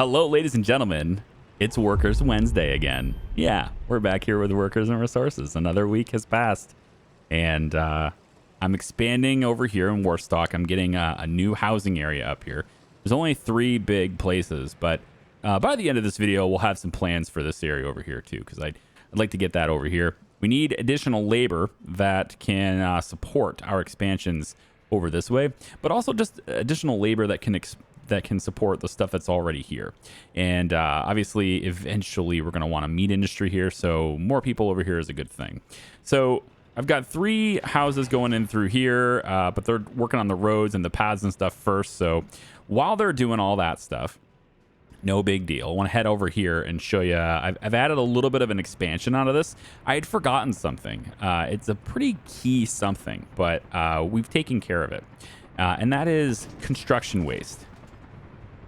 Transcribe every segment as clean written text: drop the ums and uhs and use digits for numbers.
Hello, ladies and gentlemen. It's Workers Wednesday again. Yeah, we're back here with Workers and Resources. Another week has passed, and I'm expanding over here in Warstock. I'm getting a new housing area up here. There's only 3 big places, but by the end of this video, we'll have some plans for this area over here too, because I'd like to get that over here. We need additional labor that can support our expansions over this way, but also just additional labor that can support the stuff that's already here. And obviously, eventually, we're going to want a meat industry here, so more people over here is a good thing. So I've got 3 houses going in through here, but they're working on the roads and the paths and stuff first. So while they're doing all that stuff, no big deal. I want to head over here and show you. I've added a little bit of an expansion out of this. I had forgotten something. It's a pretty key something, but we've taken care of it. And that is construction waste.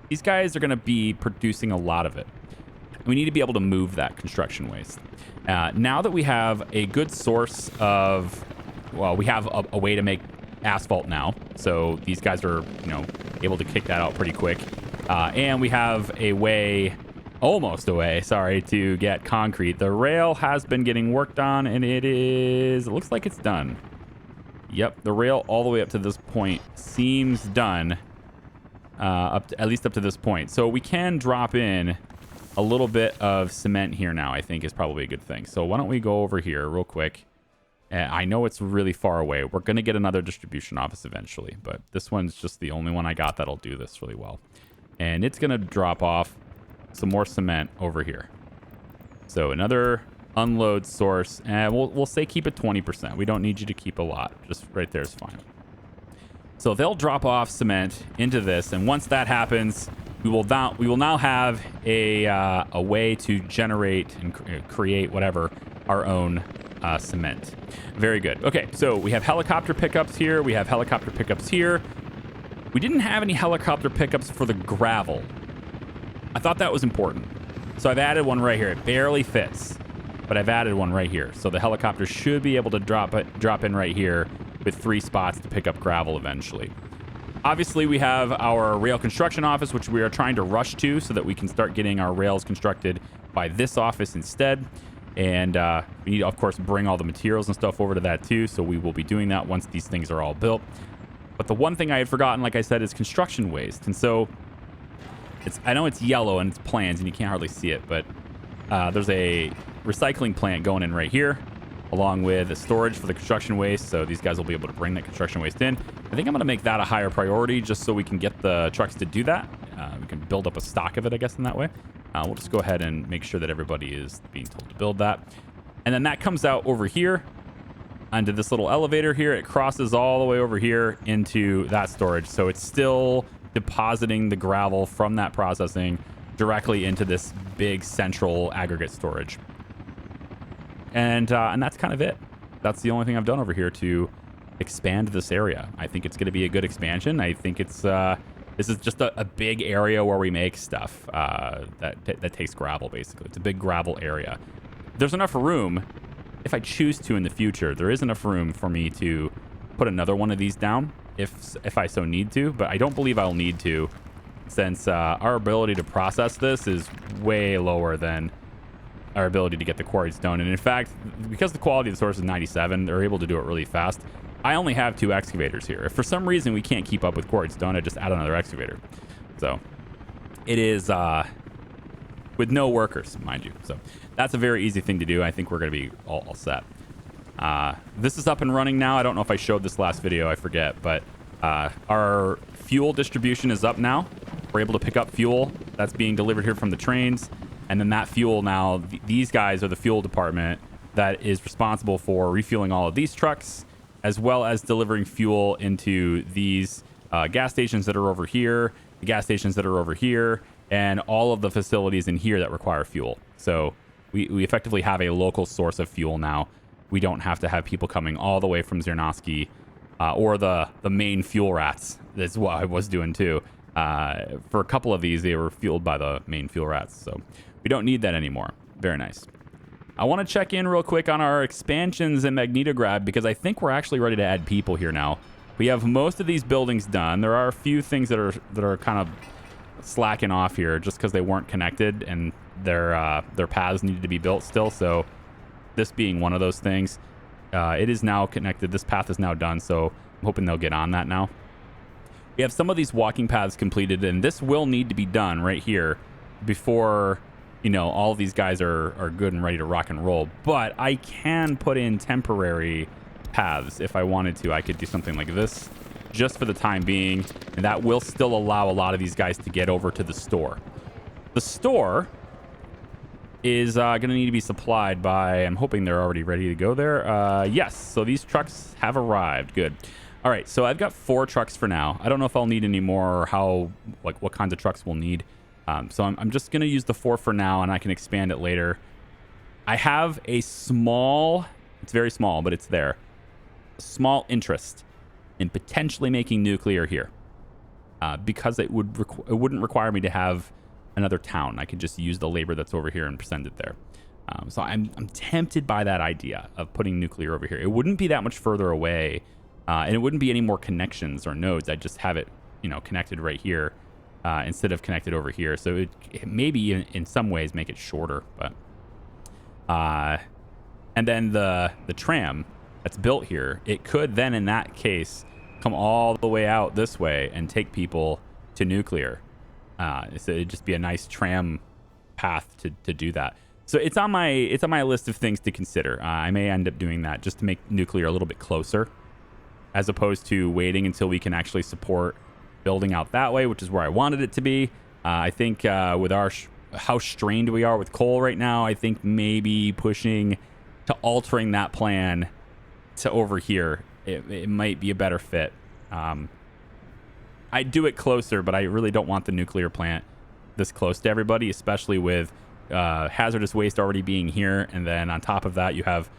These guys are going to be producing a lot of it. We need to be able to move that construction waste. Now that we have a good source of, well, we have a way to make asphalt now. So these guys are, able to kick that out pretty quick. And we have a way, almost a way, sorry, to get concrete. The rail has been getting worked on, and it looks like it's done. Yep, the rail all the way up to this point seems done. At least up to this point. So we can drop in a little bit of cement here now, I think is probably a good thing. So why don't we go over here real quick. I know it's really far away. We're going to get another distribution office eventually, but this one's just the only one I got that'll do this really well. And it's going to drop off some more cement over here. So another unload source, and we'll say keep it 20%. We don't need you to keep a lot. Just right there is fine. So they'll drop off cement into this, and once that happens, we will now have a way to generate and create whatever our own cement. Very good. Okay, so we have helicopter pickups here. We have helicopter pickups here. We didn't have any helicopter pickups for the gravel. I thought that was important. So I've added one right here. It barely fits, but I've added one right here. So the helicopter should be able to drop in right here with 3 spots to pick up gravel eventually. Obviously, we have our rail construction office, which we are trying to rush to so that we can start getting our rails constructed by this office instead. And we need to, of course, bring all the materials and stuff over to that too. So we will be doing that once these things are all built. But the one thing I had forgotten, like I said, is construction waste. And so I know it's yellow and it's plans and you can't hardly see it, but there's a recycling plant going in right here, along with a storage for the construction waste. So these guys will be able to bring that construction waste in. I think I'm going to make that a higher priority just so we can get the trucks to do that. We can build up a stock of it, I guess, in that way. We'll just go ahead and make sure that everybody is being told to build that. And then that comes out over here onto this little elevator here. It crosses all the way over here into that storage. So it's still depositing the gravel from that processing directly into this big central aggregate storage. And that's kind of it. That's the only thing I've done over here to expand this area. I think it's going to be a good expansion. I think it's this is just a big area where we make stuff that takes gravel, basically. It's a big gravel area. There's enough room, if I choose to in the future, there is enough room for me to put another one of these down if I so need to, but I don't believe I'll need to, since our ability to process this is way lower than our ability to get the quarried stone. And in fact, because the quality of the source is 97, they're able to do it really fast. I only have 2 excavators here. If for some reason we can't keep up with quarried stone, I just add another excavator. So it is with no workers, mind you. So that's a very easy thing to do. I think we're going to be all set. This is up and running now. I don't know if I showed this last video. I forget. But our fuel distribution is up now. We're able to pick up fuel that's being delivered here from the trains. And then that fuel now, these guys are the fuel department that is responsible for refueling all of these trucks, as well as delivering fuel into these gas stations that are over here, the gas stations that are over here, and all of the facilities in here that require fuel. So we effectively have a local source of fuel now. We don't have to have people coming all the way from Ziernoski or the main fuel rats. That's what I was doing too. For a couple of these, they were fueled by the main fuel rats. So we don't need that anymore. Very nice. I want to check in real quick on our expansions in Magnetograd because I think we're actually ready to add people here now. We have most of these buildings done. There are a few things that are kind of slacking off here just because they weren't connected and their paths needed to be built still. So this being one of those things, it is now connected. This path is now done, so I'm hoping they'll get on that now. We have some of these walking paths completed, and this will need to be done right here before, you know, all of these guys are good and ready to rock and roll. But I can put in temporary paths if I wanted to. I could do something like this just for the time being, and that will still allow a lot of these guys to get over to the store. The store is going to need to be supplied by, I'm hoping they're already ready to go there. Yes, so these trucks have arrived. Good. All right, so I've got 4 trucks for now. I don't know if I'll need any more or how, like, what kinds of trucks we'll need. So I'm just going to use the 4 for now, and I can expand it later. I have a small, it's very small, but it's there, a small interest in potentially making nuclear here, because it wouldn't require me to have another town. I could just use the labor that's over here and send it there. So I'm tempted by that idea of putting nuclear over here. It wouldn't be that much further away, and it wouldn't be any more connections or nodes. I'd just have it, you know, connected right here instead of connected over here. So it maybe in some ways make it shorter, but and then the tram that's built here, it could then in that case come all the way out this way and take people to nuclear. So it'd just be a nice tram path to do that. So it's on my list of things to consider. I may end up doing that just to make nuclear a little bit closer, as opposed to waiting until we can actually support building out that way, which is where I wanted it to be. I think with how strained we are with coal right now, I think maybe pushing to altering that plan to over here, it might be a better fit. I'd do it closer, but I really don't want the nuclear plant this close to everybody, especially with hazardous waste already being here. And then on top of that, you have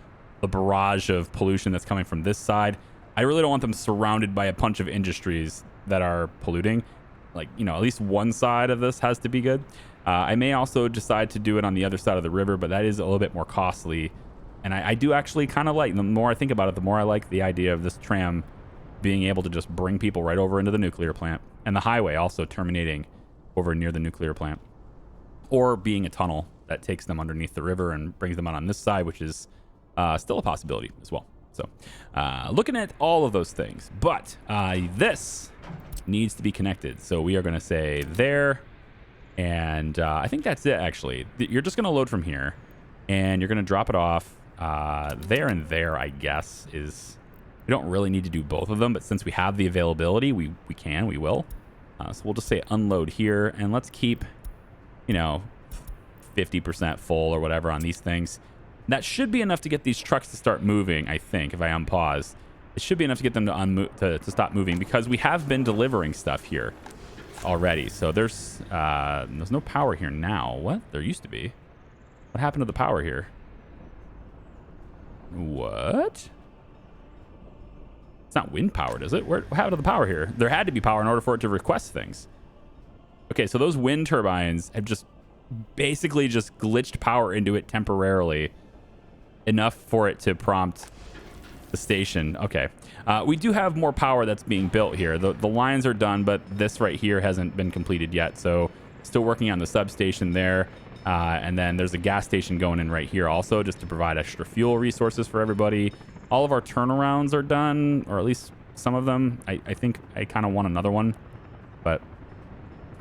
the barrage of pollution that's coming from this side. I really don't want them surrounded by a bunch of industries that are polluting. Like, you know, at least one side of this has to be good. I may also decide to do it on the other side of the river, but that is a little bit more costly. And I do actually kind of like, the more I think about it, the more I like the idea of this tram being able to just bring people right over into the nuclear plant, and the highway also terminating over near the nuclear plant, or being a tunnel that takes them underneath the river and brings them out on this side, which is still a possibility as well. So looking at all of those things, but this needs to be connected. So we are going to say there, and I think that's it actually. You're just going to load from here, and you're going to drop it off there and there, I guess. We don't really need to do both of them, but since we have the availability, we will. So we'll just say unload here, and let's keep, you know, 50% full or whatever on these things. That should be enough to get these trucks to start moving, I think, if I unpause. It should be enough to get them to stop moving, because we have been delivering stuff here already. So there's no power here now. What? There used to be. What happened to the power here? What? It's not wind powered, is it? What happened to the power here? There had to be power in order for it to request things. Okay, so those wind turbines have just basically just glitched power into it temporarily, enough for it to prompt the station. Okay, we do have more power that's being built here. The lines are done, but this right here hasn't been completed yet. So still working on the substation there. And then there's a gas station going in right here also, just to provide extra fuel resources for everybody. All of our turnarounds are done, or at least some of them. I think I kind of want another one, but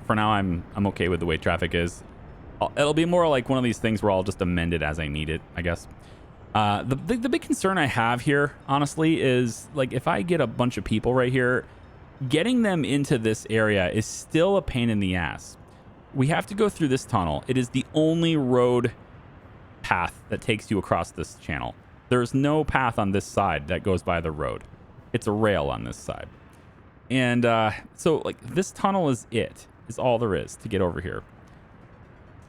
for now I'm okay with the way traffic is. It'll be more like one of these things where I'll just amend it as I need it, I guess. The big concern I have here, honestly, is like if I get a bunch of people right here, getting them into this area is still a pain in the ass. We have to go through this tunnel. It is the only road path that takes you across this channel. There's no path on this side that goes by the road. It's a rail on this side. And so like this tunnel is all there is to get over here.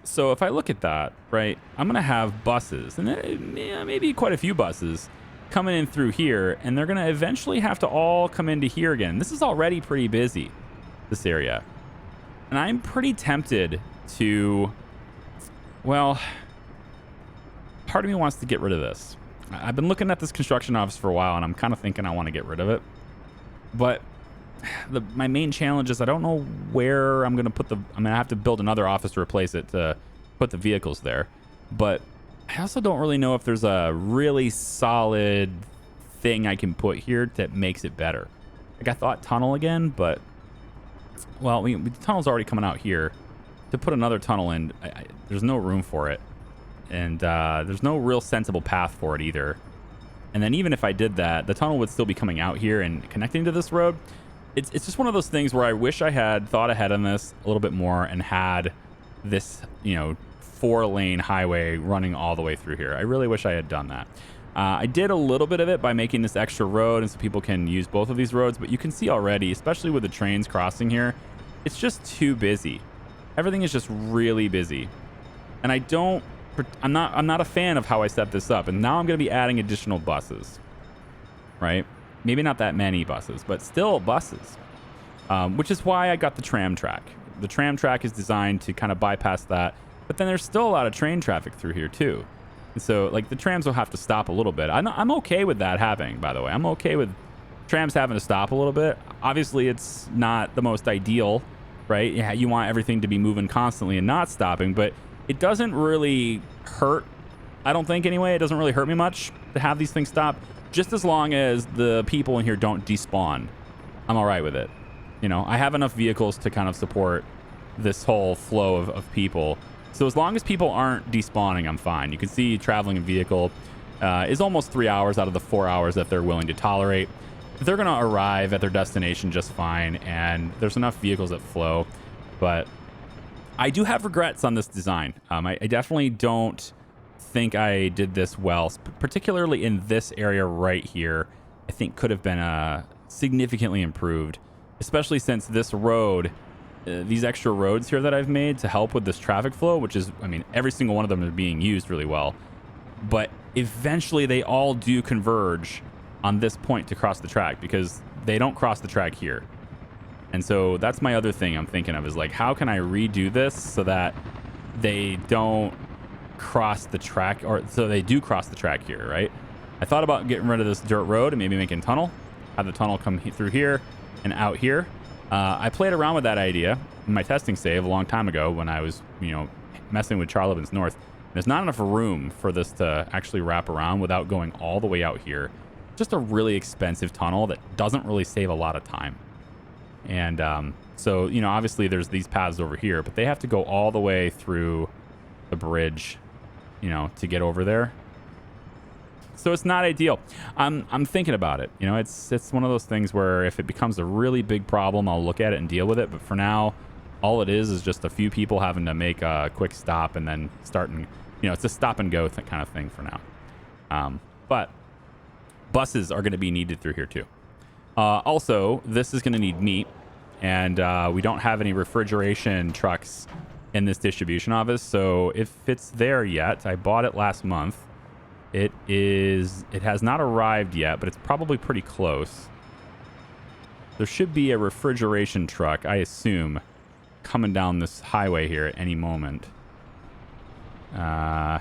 So if I look at that, right, I'm going to have buses, and maybe quite a few buses coming in through here, and they're going to eventually have to all come into here again. This is already pretty busy, this area. And I'm pretty tempted to, well, part of me wants to get rid of this. I've been looking at this construction office for a while, and I'm kind of thinking I want to get rid of it. But my main challenge is I don't know where I'm gonna put I'm gonna have to build another office to replace it to put the vehicles there. But I also don't really know if there's a really solid thing I can put here that makes it better. Like, I thought tunnel again, but well, the tunnel's already coming out here. To put another tunnel in, there's no room for it, and there's no real sensible path for it either. And then even if I did that, the tunnel would still be coming out here and connecting to this road. It's just one of those things where I wish I had thought ahead on this a little bit more and had this, 4-lane highway running all the way through here. I really wish I had done that. I did a little bit of it by making this extra road, and so people can use both of these roads. But you can see already, especially with the trains crossing here, it's just too busy. Everything is just really busy, and I'm not a fan of how I set this up. And now I'm going to be adding additional buses, right? Maybe not that many buses, but still buses, which is why I got the tram track. The tram track is designed to kind of bypass that, but then there's still a lot of train traffic through here too. And so, like, the trams will have to stop a little bit. I'm okay with that happening, by the way. I'm okay with trams having to stop a little bit. Obviously, it's not the most ideal, right? Yeah, you want everything to be moving constantly and not stopping, but it doesn't really hurt. I don't think, anyway. It doesn't really hurt me much to have these things stop, just as long as the people in here don't despawn. I'm all right with it. I have enough vehicles to kind of support this whole flow of people. So as long as people aren't despawning, I'm fine. You can see traveling a vehicle is almost 3 hours out of the 4 hours that they're willing to tolerate. They're going to arrive at their destination just fine, and there's enough vehicles that flow. But I do have regrets on this design. I definitely don't think I did this well, particularly in this area right here. I think could have been significantly improved, especially since this road, these extra roads here that I've made to help with this traffic flow, which is, every single one of them are being used really well. But eventually they all do converge on this point to cross the track, because they don't cross the track here. And so that's my other thing I'm thinking of, is like, how can I redo this so that they don't cross the track, or so they do cross the track here, right? I thought about getting rid of this dirt road and maybe making a tunnel, have the tunnel come through here and out here. I played around with that idea in my testing save a long time ago when I was, messing with Charlan North. There's not enough room for this to actually wrap around without going all the way out here. Just a really expensive tunnel that doesn't really save a lot of time. And so, obviously there's these paths over here, but they have to go all the way through the bridge, to get over there. So it's not ideal. I'm thinking about it. It's one of those things where if it becomes a really big problem, I'll look at it and deal with it. But for now, all it is just a few people having to make a quick stop and then starting, it's a stop and go kind of thing for now. But buses are going to be needed through here too. Also, this is going to need meat, and we don't have any refrigeration trucks in this distribution office. So if it's there yet, I bought it last month. It has not arrived yet, but it's probably pretty close. There should be a refrigeration truck, I assume, coming down this highway here at any moment. I'm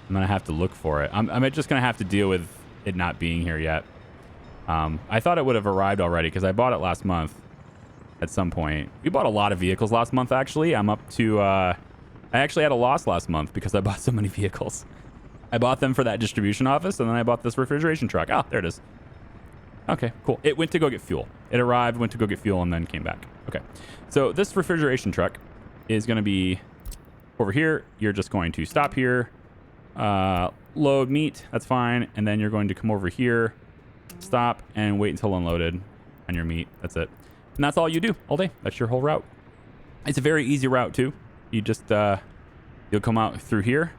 going to have to look for it. I'm just going to have to deal with it not being here yet. I thought it would have arrived already because I bought it last month at some point. We bought a lot of vehicles last month, actually. I'm up to... I actually had a loss last month because I bought so many vehicles. I bought them for that distribution office, and then I bought this refrigeration truck. Oh, there it is. Okay, cool. It went to go get fuel. It arrived, went to go get fuel, and then came back. Okay. So this refrigeration truck is going to be over here. You're just going to stop here, load meat. That's fine. And then you're going to come over here, stop, and wait until unloaded on your meat. That's it. And that's all you do all day. That's your whole route. It's a very easy route, too. You just, you'll come out through here.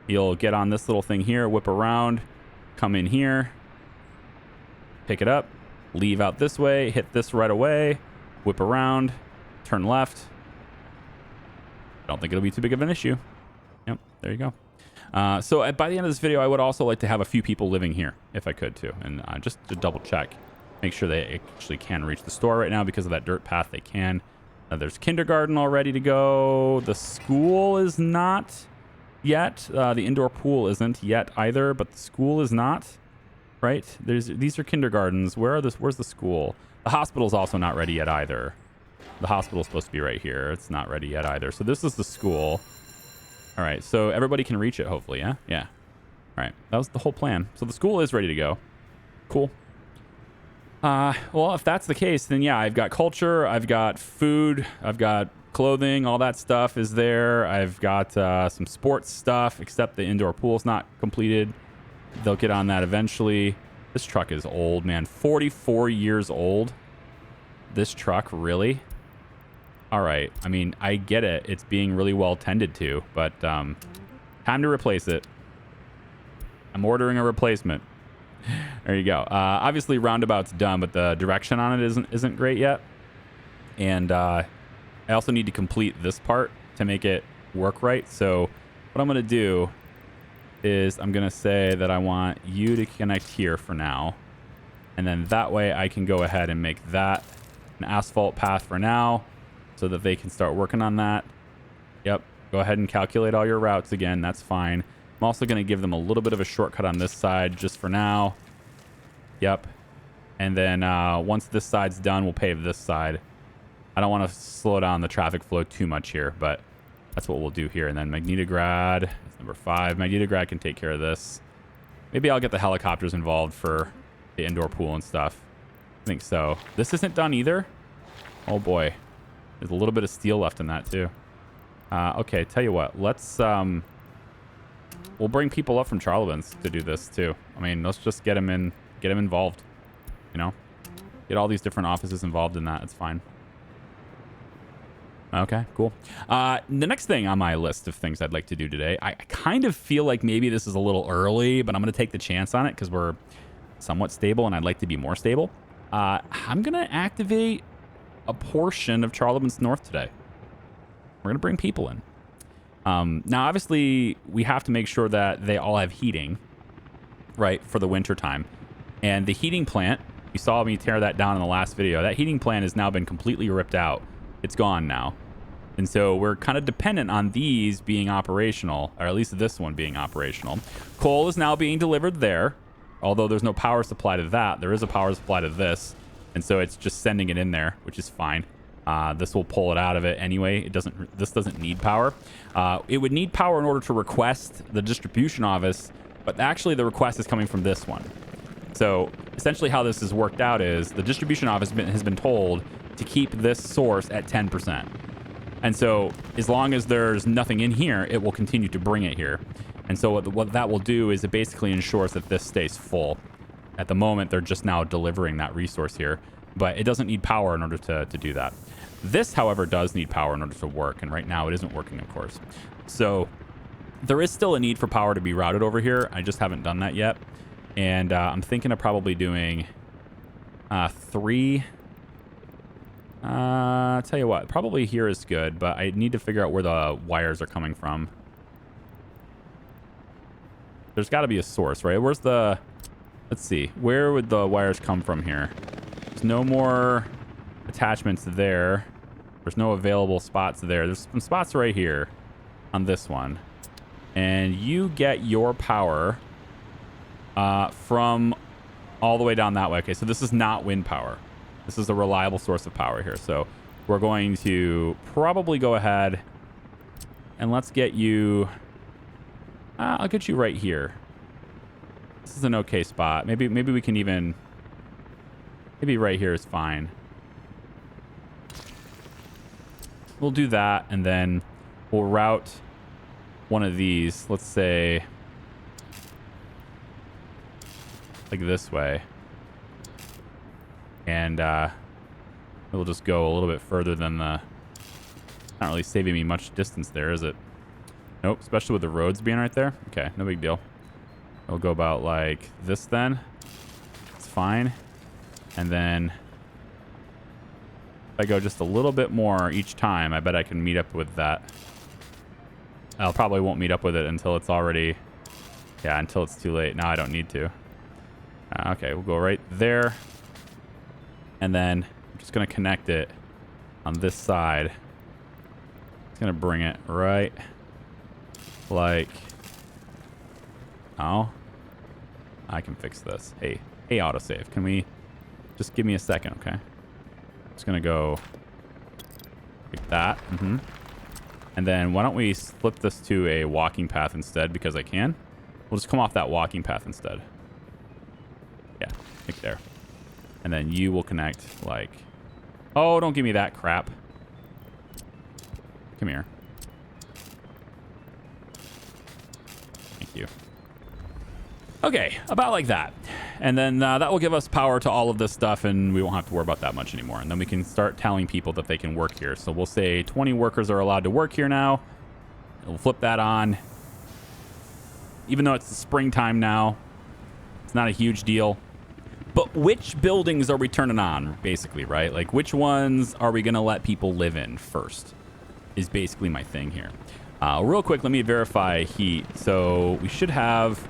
You'll get on this little thing here, whip around, come in here, pick it up, leave out this way, hit this right away, whip around, turn left. Don't think it'll be too big of an issue. Yep, there you go. So by the end of this video, I would also like to have a few people living here, if I could too, and just to double check, make sure they actually can reach the store right now because of that dirt path. They can. There's kindergarten all ready to go. The school is not yet. The indoor pool isn't yet either, but the school is not. Right? These are kindergartens. Where's the school? The hospital's also not ready yet either. The hospital's supposed to be right here. It's not ready yet either. So this is the school. All right, so everybody can reach it, hopefully, yeah? Yeah. All right, that was the whole plan. So the school is ready to go. Cool. Well, if that's the case, then yeah, I've got culture, I've got food, I've got clothing, all that stuff is there. I've got some sports stuff, except the indoor pool's not completed. They'll get on that eventually. This truck is old, man. 44 years old. This truck, really? All right. I mean, I get it. It's being really well tended to, but time to replace it. I'm ordering a replacement. There you go. Obviously, roundabout's done, but the direction on it isn't great yet. And I also need to complete this part to make it work right. So what I'm going to do is I'm going to say that I want you to connect here for now. And then that way I can go ahead and make that an asphalt path for now so that they can start working on that. Yep. Go ahead and calculate all your routes again. That's fine. I'm also going to give them a little bit of a shortcut on this side just for now. Yep. And then once this side's done, we'll pave this side. I don't want to slow down the traffic flow too much here, but that's what we'll do here. And then Magnetograd, that's number 5. Magnetograd can take care of this. Maybe I'll get the helicopters involved for the indoor pool and stuff. I think so. This isn't done either. Oh boy. There's a little bit of steel left in that too. Okay, tell you what. Let's... we'll bring people up from Charlan's to do this too. I mean, let's just get them involved. You know? Get all these different offices involved in that. It's fine. Okay, cool. The next thing on my list of things I'd like to do today, I kind of feel like maybe this is a little early, but I'm going to take the chance on it because we're somewhat stable and I'd like to be more stable. I'm going to activate a portion of Charlan North today. We're going to bring people in. Now, obviously, we have to make sure that they all have heating, right, for the winter time. And the heating plant, you saw me tear that down in the last video. That heating plant has now been completely ripped out. It's gone now. And so we're kind of dependent on these being operational, or at least this one being operational. Coal is now being delivered there, although there's no power supply to that. There is a power supply to this. And so it's just sending it in there, which is fine. This will pull it out of it anyway. This doesn't need power. It would need power in order to request the distribution office, but actually the request is coming from this one. So essentially how this is worked out is the distribution office has been told to keep this source at 10%. And so as long as there's nothing in here, it will continue to bring it here. And so what that will do is it basically ensures that this stays full. At the moment, they're just now delivering that resource here, but it doesn't need power in order to do that. This, however, does need power in order to work, and right now it isn't working, of course. So there is still a need for power to be routed over here. I just haven't done that yet. And I'm thinking of probably doing 3. Tell you what, probably here is good, but I need to figure out where the wires are coming from. There's got to be a source, right? Where's the... Let's see. Where would the wires come from here? There's no more attachments there. There's no available spots there. There's some spots right here on this one. And you get your power from all the way down that way. Okay, so this is not wind power. This is a reliable source of power here. So we're going to probably go ahead and let's get you... I'll get you right here. This is an okay spot. Maybe we can even... Maybe right here is fine. We'll do that, and then we'll route one of these. Let's say... like this way. And we'll just go a little bit further than the... Not really saving me much distance there, is it? Nope, especially with the roads being right there. Okay, no big deal. We'll go about like this then. It's fine. And then if I go just a little bit more each time, I bet I can meet up with that. I probably won't meet up with it until it's already... Yeah, until it's too late. Now I don't need to. Okay, we'll go right there. And then I'm just going to connect it on this side. It's going to bring it right like... Oh. I can fix this. Hey, autosave. Can we... Just give me a second, okay? Just going to go like that. And then why don't we flip this to a walking path instead, because I can. We'll just come off that walking path instead. Yeah, like there. And then you will connect like... Oh, don't give me that crap. Come here. Thank you. Okay, about like that. And then that will give us power to all of this stuff, and we won't have to worry about that much anymore. And then we can start telling people that they can work here. So we'll say 20 workers are allowed to work here now. We'll flip that on. Even though it's the springtime now, it's not a huge deal. But which buildings are we turning on, basically, right? Like, which ones are we going to let people live in first is basically my thing here. Real quick, let me verify heat. So we should have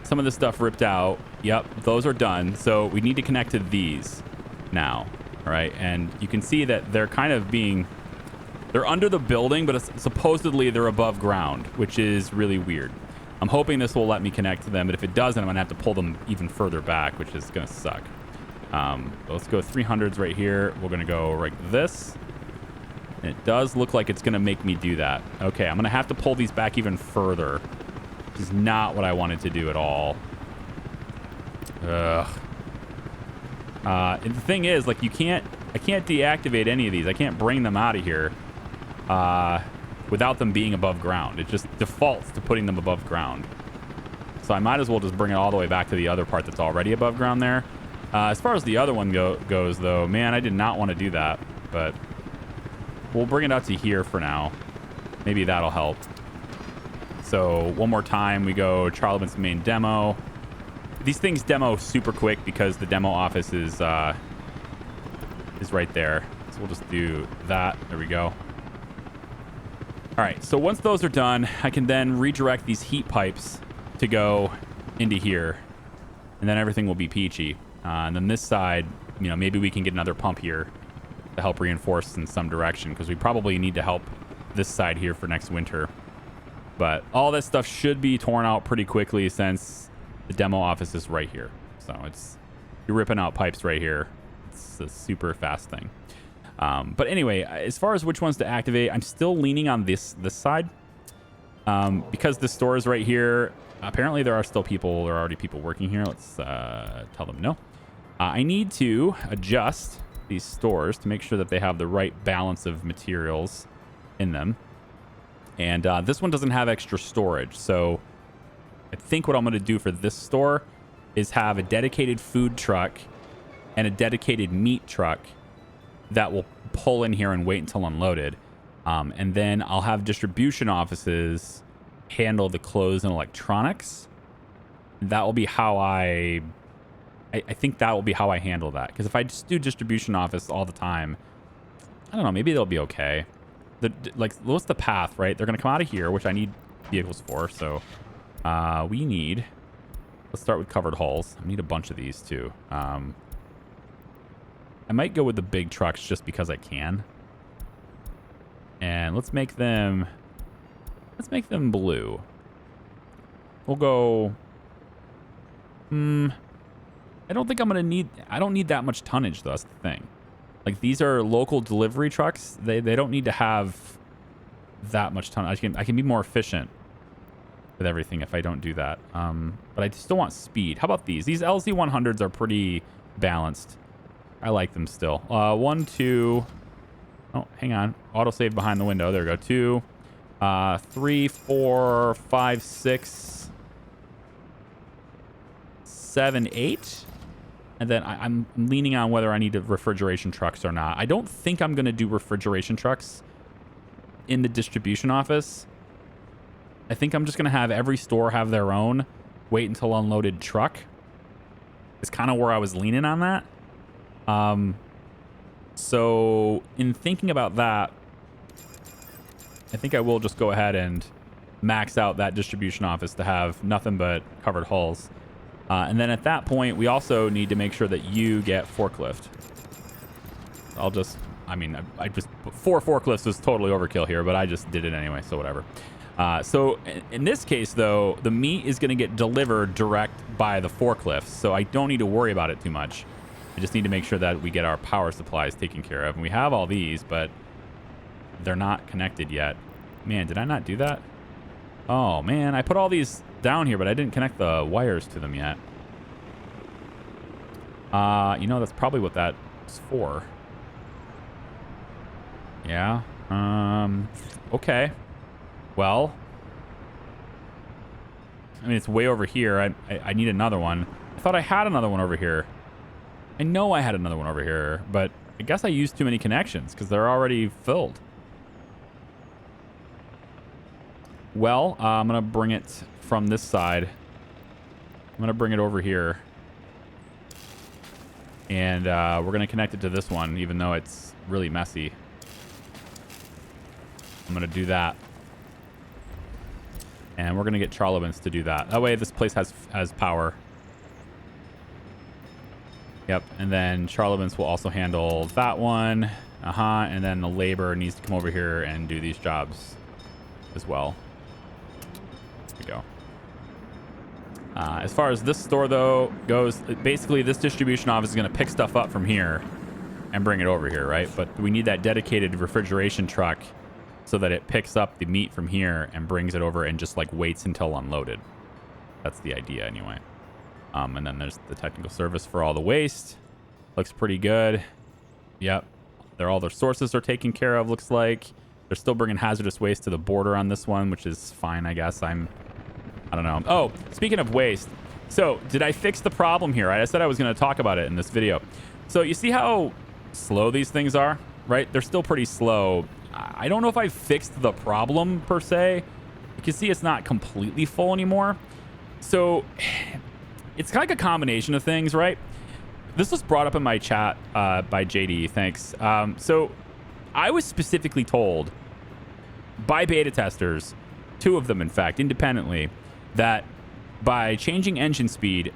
some of this stuff ripped out. Yep, those are done. So we need to connect to these now, all right? And you can see that they're kind of being... They're under the building, but supposedly they're above ground, which is really weird. I'm hoping this will let me connect to them, but if it doesn't, I'm going to have to pull them even further back, which is going to suck. Let's go 300s right here. We're going to go like this. And it does look like it's going to make me do that. Okay, I'm going to have to pull these back even further. Which is not what I wanted to do at all. Ugh. And the thing is, like, I can't deactivate any of these. I can't bring them out of here without them being above ground. It just defaults to putting them above ground. So I might as well just bring it all the way back to the other part that's already above ground there. As far as the other one goes, though, man, I did not want to do that. But we'll bring it out to here for now. Maybe that'll help. So one more time, we go Charlan's main demo. These things demo super quick because the demo office is right there. So we'll just do that. There we go. All right, so once those are done, I can then redirect these heat pipes to go into here, and then everything will be peachy. And then this side, you know, maybe we can get another pump here to help reinforce in some direction, because we probably need to help this side here for next winter. But all this stuff should be torn out pretty quickly since the demo office is right here. So you're ripping out pipes right here. It's a super fast thing. But anyway, as far as which ones to activate, I'm still leaning on this side. Because the store is right here. Apparently there are already people working here. Let's tell them no. I need to adjust these stores to make sure that they have the right balance of materials in them. And this one doesn't have extra storage. So I think what I'm going to do for this store is have a dedicated food truck and a dedicated meat truck that will pull in here and wait until unloaded. And then I'll have distribution offices handle the clothes and electronics. That will be how I think that will be how I handle that. Because if I just do distribution office all the time, I don't know, maybe they'll be okay. Like, what's the path, right? They're going to come out of here, which I need vehicles for. So let's start with covered hulls. I need a bunch of these too. I might go with the big trucks just because I can. And let's make them blue. We'll go... I don't think I don't need that much tonnage, though. That's the thing. Like, these are local delivery trucks. They don't need to have that much tonnage. I can be more efficient with everything if I don't do that. But I still want speed. How about these? These LZ100s are pretty balanced. I like them still. 1, 2. Oh, hang on. Autosave behind the window. There we go. 2, 3, 4, 5, 6, 7, 8. And then I'm leaning on whether I need refrigeration trucks or not. I don't think I'm going to do refrigeration trucks in the distribution office. I think I'm just going to have every store have their own wait until unloaded truck. It's kind of where I was leaning on that. So in thinking about that, I think I will just go ahead and max out that distribution office to have nothing but covered hulls. And then at that point, we also need to make sure that you get forklift. I just 4 forklifts is totally overkill here, but I just did it anyway, so whatever. So in this case, though, the meat is going to get delivered direct by the forklifts, so I don't need to worry about it too much. I just need to make sure that we get our power supplies taken care of. And we have all these, but they're not connected yet. Man, did I not do that? Oh, man, I put all these down here, but I didn't connect the wires to them yet. You know, that's probably what that is for. Yeah. Okay. Well, I mean, it's way over here. I need another one. I thought I had another one over here. I know I had another one over here, but I guess I used too many connections because they're already filled. Well, I'm going to bring it from this side. I'm going to bring it over here. And we're going to connect it to this one, even though it's really messy. I'm going to do that. And we're going to get Charlevans to do that. That way this place has power. Yep, and then Charlevans will also handle that one. And then the labor needs to come over here and do these jobs as well. There we go. As far as this store, though, goes, basically this distribution office is going to pick stuff up from here and bring it over here, right? But we need that dedicated refrigeration truck so that it picks up the meat from here and brings it over and just, like, waits until unloaded. That's the idea, anyway. And then there's the technical service for all the waste. Looks pretty good. Yep. All their sources are taken care of, looks like. They're still bringing hazardous waste to the border on this one, which is fine, I guess. I don't know. Oh, speaking of waste. So, did I fix the problem here? I said I was going to talk about it in this video. So, you see how slow these things are, right? They're still pretty slow. I don't know if I fixed the problem, per se. You can see it's not completely full anymore. So, it's like a combination of things, right? This was brought up in my chat by JD. Thanks. So, I was specifically told by beta testers, 2 of them, in fact, independently, that by changing engine speed,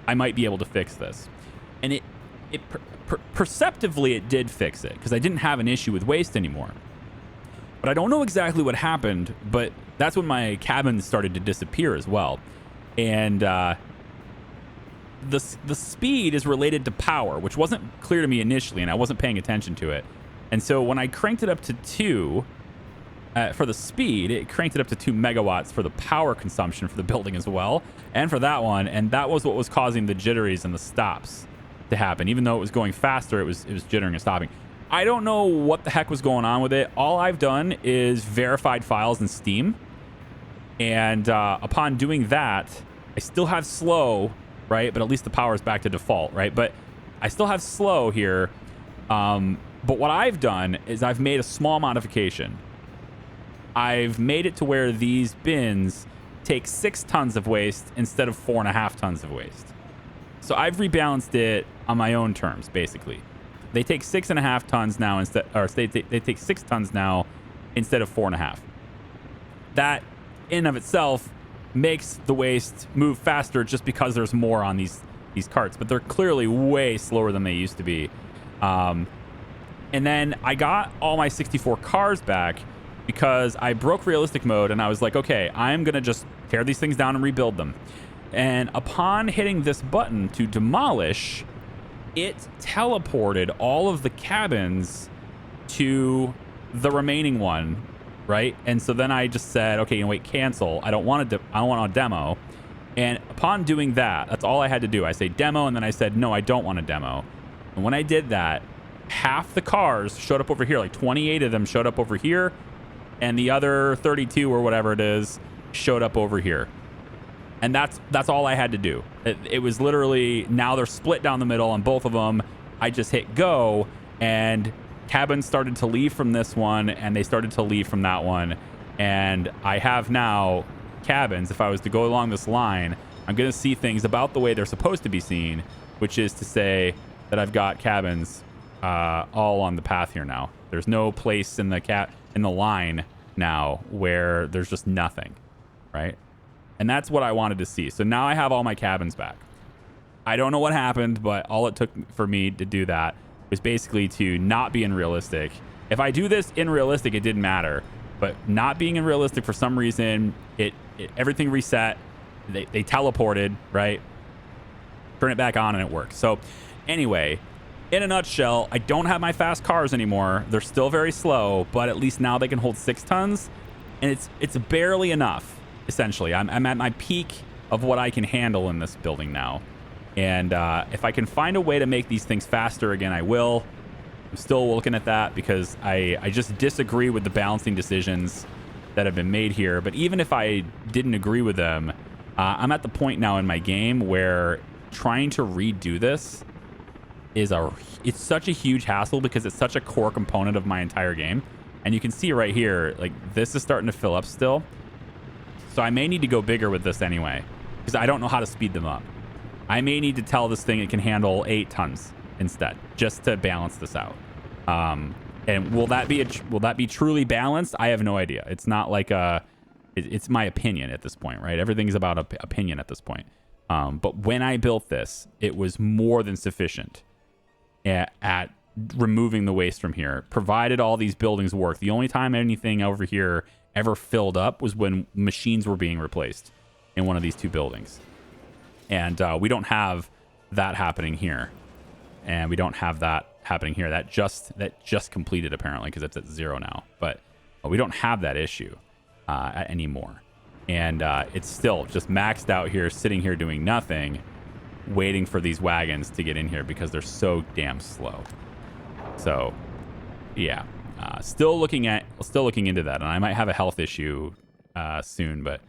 I might be able to fix this. And perceptively, it did fix it, because I didn't have an issue with waste anymore. But I don't know exactly what happened, but that's when my cabins started to disappear as well. And the speed is related to power, which wasn't clear to me initially, and I wasn't paying attention to it. And so when I cranked it up to 2 for the speed, it cranked it up to 2 megawatts for the power consumption for the building as well, and for that one. And that was what was causing the jitteries and the stops to happen. Even though it was going faster, it was jittering and stopping. I don't know what the heck was going on with it. All I've done is verified files in Steam. And upon doing that, I still have slow, right? But at least the power is back to default, right? But I still have slow here. But what I've done is I've made a small modification. I've made it to where these bins take 6 tons of waste instead of 4.5 tons of waste. So I've rebalanced it on my own terms, basically. They take 6.5 tons now instead, or they take 6 tons now instead of 4.5. That in and of itself makes the waste move faster just because there's more on these carts, but they're clearly way slower than they used to be. And then I got all my 64 cars back because I broke realistic mode and I was like, okay, I'm going to just tear these things down and rebuild them. And upon hitting this button to demolish, it teleported all of the cabins to the remaining one, right? And so then I just said, okay, wait, cancel. I don't want a demo. And upon doing that, that's all I had to do. I say demo, and then I said, no, I don't want a demo. And when I did that, half the cars showed up over here, like 28 of them showed up over here, and the other 32 or whatever it is showed up over here. And that's all I had to do. It was literally, now they're split down the middle on both of them. I just hit go, and cabins started to leave from this one, and they started to leave from that one. And I have now cabins. If I was to go along this line, I'm going to see things about the way they're supposed to be seen, which is to say that I've got cabins all on the path here now. There's no place in the line now where there's just nothing, right? And that's what I wanted to see. So now I have all my cabins back. I don't know what happened, but all it took for me to do that was basically to not be in realistic. If I do this in realistic, it didn't matter. But not being in realistic for some reason, everything reset. They teleported, right? Turn it back on and it works. So Anyway, in a nutshell, I don't have my fast cars anymore. They're still very slow, but at least now they can hold 6 tons, and it's barely enough. Essentially, I'm at my peak of what I can handle in this building now, and if I can find a way to make these things faster again, I will. I'm still looking at that because I just disagree with the balancing decisions that have been made here. But even if I didn't agree with them, I'm at the point now in my game where trying to redo this it's such a huge hassle because it's such a core component of my entire game. And you can see right here, like, this is starting to fill up still. So I may need to go bigger with this anyway, because I don't know how to speed them up. I may need to tell this thing it can handle 8 tons instead, just to balance this out. And will that be truly balanced? I have no idea. It's not like it's my opinion at this point, right? Everything's about opinion at this point. But when I built this, it was more than sufficient at removing the waste from here, provided all these buildings work. The only time anything over here ever filled up was when machines were being replaced in one of these 2 buildings. And we don't have that happening here. And we don't have that happening here. That just completed, apparently, because it's at 0 now. But we don't have that issue anymore. And it's still just maxed out here, sitting here doing nothing, waiting for these wagons to get in here because they're so damn slow. So, yeah, still looking into that, and I might have a health issue soon. But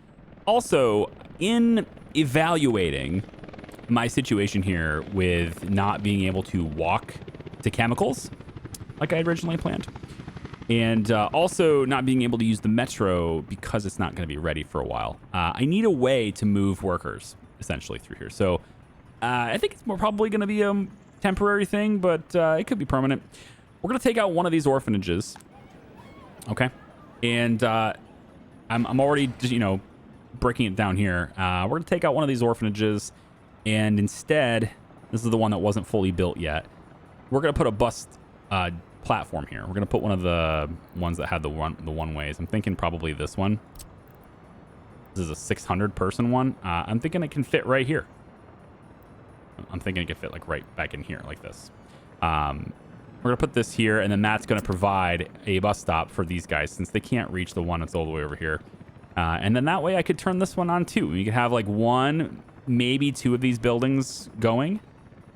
also, in evaluating my situation here with not being able to walk to chemicals like I originally planned, and also not being able to use the metro because it's not going to be ready for a while, I need a way to move workers essentially through here. So I think it's more probably going to be a temporary thing, but it could be permanent. We're going to take out one of these orphanages. Okay. And I'm already, breaking it down here. We're going to take out one of these orphanages, and instead, this is the one that wasn't fully built yet. We're going to put a bus platform here. We're going to put one of the ones that had the one ways. I'm thinking probably this one. This is a 600 person one. I'm thinking it can fit right here. I'm thinking it can fit like right back in here like this. We're going to put this here, and then that's going to provide a bus stop for these guys since they can't reach the one that's all the way over here. And then that way I could turn this one on too. We could have like 1, maybe 2 of these buildings going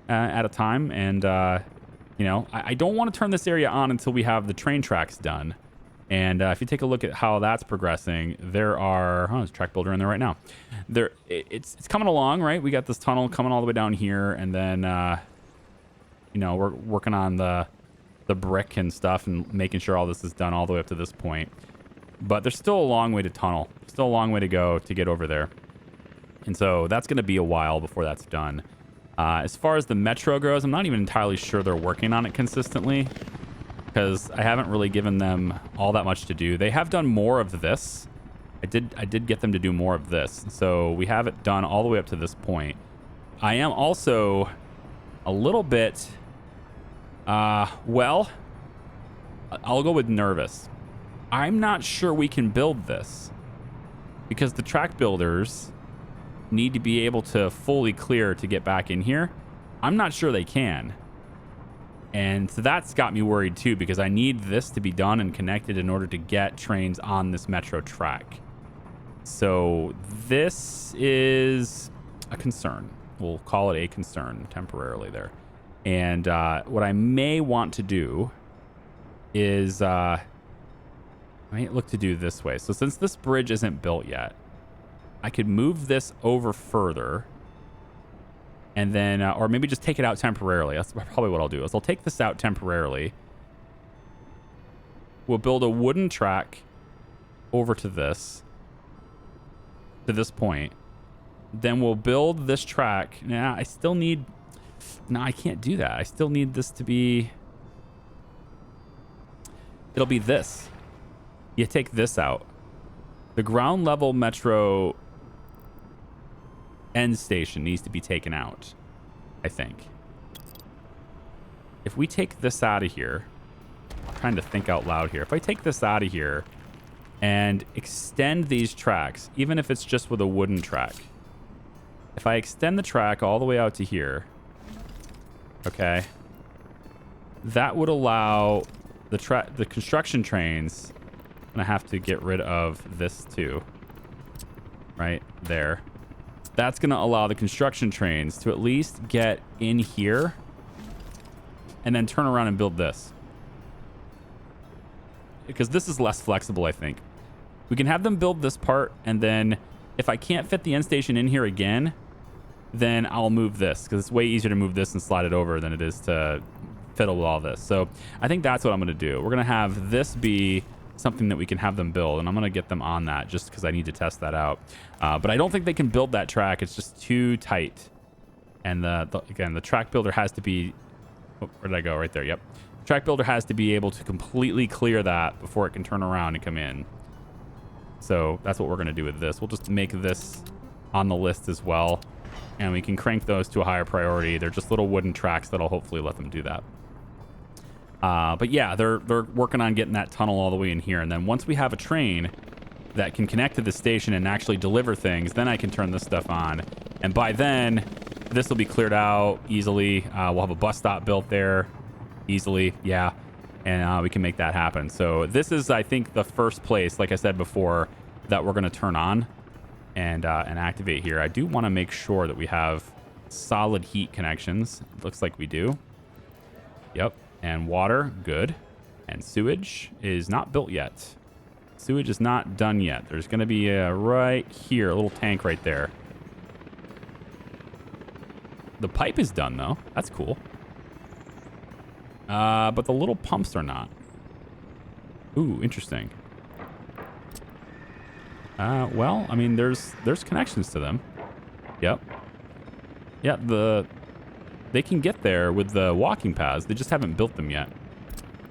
at a time. And, I don't want to turn this area on until we have the train tracks done. And if you take a look at how that's progressing, there are... Oh, there's a track builder in there right now. It's coming along, right? We got this tunnel coming all the way down here, and then, we're working on the brick and stuff and making sure all this is done all the way up to this point. But there's still a long way to tunnel. Still a long way to go to get over there. And so that's going to be a while before that's done. As far as the metro goes, I'm not even entirely sure they're working on it consistently, because I haven't really given them all that much to do. They have done more of this. I did get them to do more of this. So we have it done all the way up to this point. I am also a little bit, well, I'll go with nervous. I'm not sure we can build this because the track builders need to be able to fully clear to get back in here. I'm not sure they can. And so that's got me worried too, because I need this to be done and connected in order to get trains on this metro track. So this is a concern. We'll call it a concern temporarily there. And what I may want to do is I might look to do this way. So since this bridge isn't built yet, I could move this over further, and then, or maybe just take it out temporarily. That's probably what I'll do, is I'll take this out temporarily. We'll build a wooden track over to this point. Then we'll build this track. Now, I still need... No, I can't do that. I still need this to be... It'll be this. You take this out. The ground level metro end station needs to be taken out, I think. If we take this out of here, I'm trying to think out loud here. If I take this out of here and extend these tracks, even if it's just with a wooden track, if I extend the track all the way out to here, Okay. That would allow the construction trains. I'm gonna have to get rid of this too. Right there. That's gonna allow the construction trains to at least get in here and then turn around and build this. Because this is less flexible, I think. We can have them build this part, and then if I can't fit the end station in here again, then I'll move this, because it's way easier to move this and slide it over than it is to fiddle with all this. So I think that's what I'm going to do. We're going to have this be something that we can have them build, and I'm going to get them on that just because I need to test that out. But I don't think they can build that track. It's just too tight. And again, the track builder has to be... Oh, where did I go? Right there. Yep. Track builder has to be able to completely clear that before it can turn around and come in. So that's what we're going to do with this. We'll just make this on the list as well, and we can crank those to a higher priority. They're just little wooden tracks that'll hopefully let them do that. But yeah, they're working on getting that tunnel all the way in here, and then once we have a train that can connect to the station and actually deliver things, then I can turn this stuff on, and by then this will be cleared out easily. We'll have a bus stop built there easily, yeah, and we can make that happen. So this is, I think, the first place, like I said before, that we're going to turn on and activate here. I do want to make sure that we have solid heat connections. It looks like we do. Yep. And water, good. And sewage is not built yet. Sewage is not done yet. There's going to be right here, a little tank right there. The pipe is done, though. That's cool. But the little pumps are not. Ooh, interesting. Well, I mean, there's connections to them. Yep. Yeah, they can get there with the walking paths. They just haven't built them yet.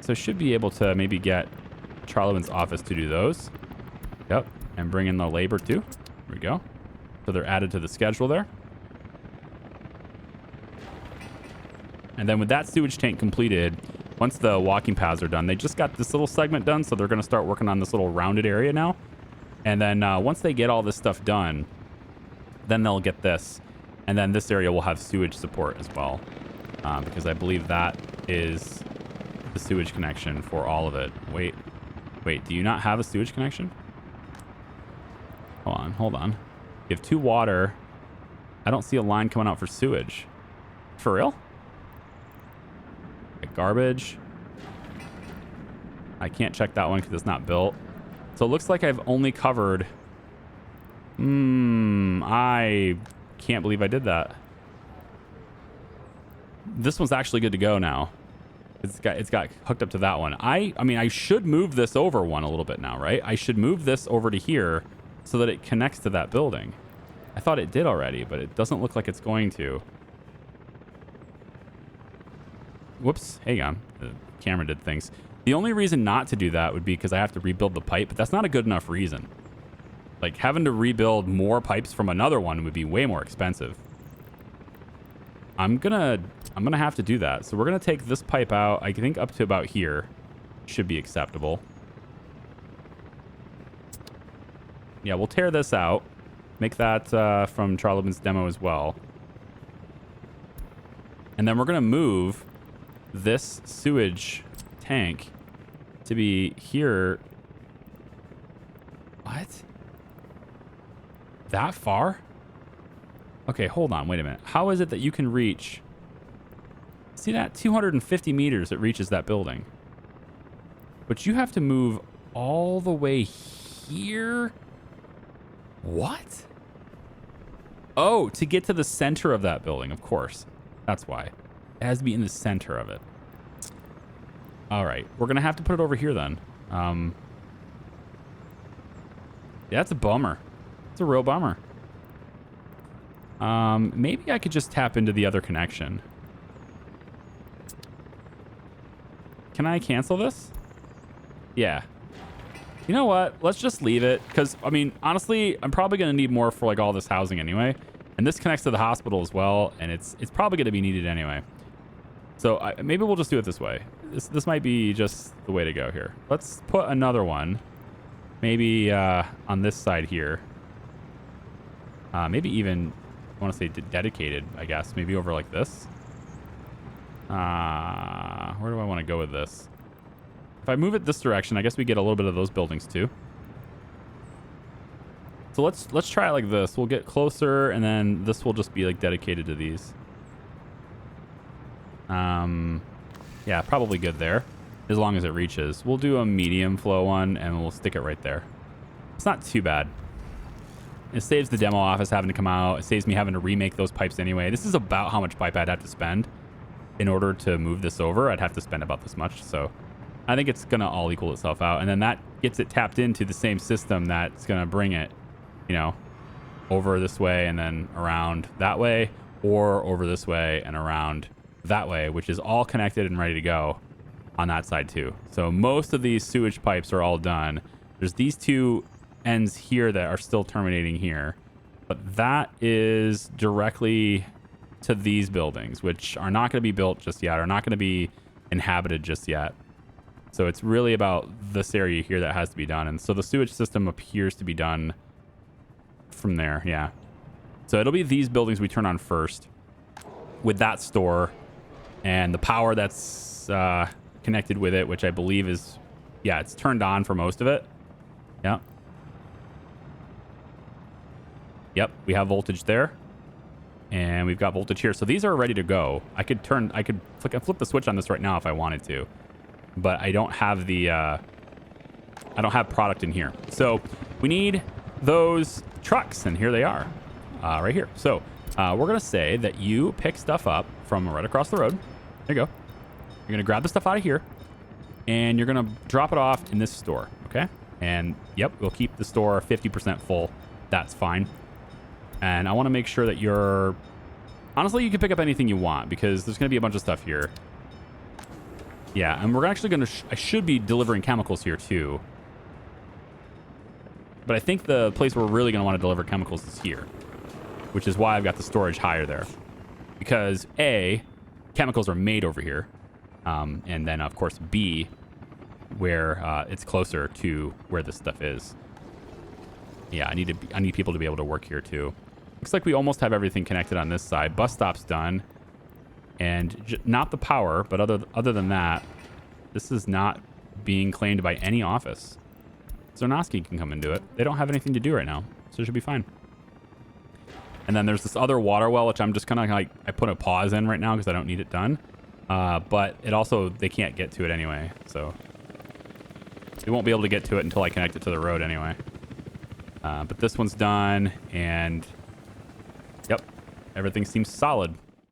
So should be able to maybe get Charlan's office to do those. Yep. And bring in the labor too. There we go. So they're added to the schedule there. And then with that sewage tank completed, once the walking paths are done, they just got this little segment done, so they're going to start working on this little rounded area now. And then once they get all this stuff done, then they'll get this. And then this area will have sewage support as well, because I believe that is the sewage connection for all of it. Wait, do you not have a sewage connection? Hold on. You have 2 water. I don't see a line coming out for sewage. For real? Garbage. I can't check that one because it's not built. So it looks like I've only covered... I can't believe I did that. This one's actually good to go now. It's got hooked up to that one. I mean, I should move this over one a little bit now, right? I should move this over to here so that it connects to that building. I thought it did already, but it doesn't look like it's going to. Whoops, hang on. The camera did things. The only reason not to do that would be because I have to rebuild the pipe, but that's not a good enough reason. Like, having to rebuild more pipes from another one would be way more expensive. I'm gonna have to do that. So we're gonna take this pipe out. I think up to about here should be acceptable. Yeah, we'll tear this out. Make that from Charlan's demo as well. And then we're gonna move this sewage tank to be here. What? That far? Okay, hold on. Wait a minute. How is it that you can reach... See that? 250 meters it reaches that building. But you have to move all the way here? What? Oh, to get to the center of that building, of course. That's why. It has to be in the center of it. All right. We're going to have to put it over here then. Yeah, that's a bummer. It's a real bummer. Maybe I could just tap into the other connection. Can I cancel this? Yeah. You know what? Let's just leave it. Because, I mean, honestly, I'm probably going to need more for, like, all this housing anyway. And this connects to the hospital as well. And it's probably going to be needed anyway. So maybe we'll just do it this way. This might be just the way to go here. Let's put another one. Maybe on this side here. Maybe even, I want to say dedicated, I guess. Maybe over like this. Where do I want to go with this? If I move it this direction, I guess we get a little bit of those buildings too. So let's try it like this. We'll get closer, and then this will just be like dedicated to these. Yeah, probably good there, as long as it reaches. We'll do a medium flow one, and we'll stick it right there. It's not too bad. It saves the demo office having to come out. It saves me having to remake those pipes anyway. This is about how much pipe I'd have to spend in order to move this over. I'd have to spend about this much, so I think it's gonna all equal itself out, and then that gets it tapped into the same system that's gonna bring it, you know, over this way and then around that way, or over this way and around that way, which is all connected and ready to go on that side too. So most of these sewage pipes are all done. There's these two ends here that are still terminating here, but that is directly to these buildings, which are not going to be built just yet, are not going to be inhabited just yet. So it's really about this area here that has to be done. And so the sewage system appears to be done from there. Yeah. So it'll be these buildings we turn on first with that store and the power that's connected with it, which I believe is, yeah, it's turned on for most of it. Yeah. Yep. We have voltage there. And we've got voltage here. So these are ready to go. I could flip the switch on this right now if I wanted to. But I don't have the I don't have product in here. So we need those trucks, and here they are, right here. So we're gonna say that you pick stuff up from right across the road. There you go. You're gonna grab the stuff out of here, and you're gonna drop it off in this store, okay? And yep, we'll keep the store 50% full. That's fine. And I want to make sure that you're... Honestly, you can pick up anything you want, because there's going to be a bunch of stuff here. Yeah, and we're actually going to... I should be delivering chemicals here, too. But I think the place we're really going to want to deliver chemicals is here, which is why I've got the storage higher there. Because, A, chemicals are made over here. And then, of course, B, where it's closer to where this stuff is. Yeah, I need people to be able to work here, too. Looks like we almost have everything connected on this side. Bus stop's done. And not the power, but other than that, this is not being claimed by any office. Zarnowski can come and do it. They don't have anything to do right now, so it should be fine. And then there's this other water well, which I'm just kind of like, I put a pause in right now because I don't need it done. But it also, they can't get to it anyway, so they won't be able to get to it until I connect it to the road anyway. But this one's done, and yep, everything seems solid.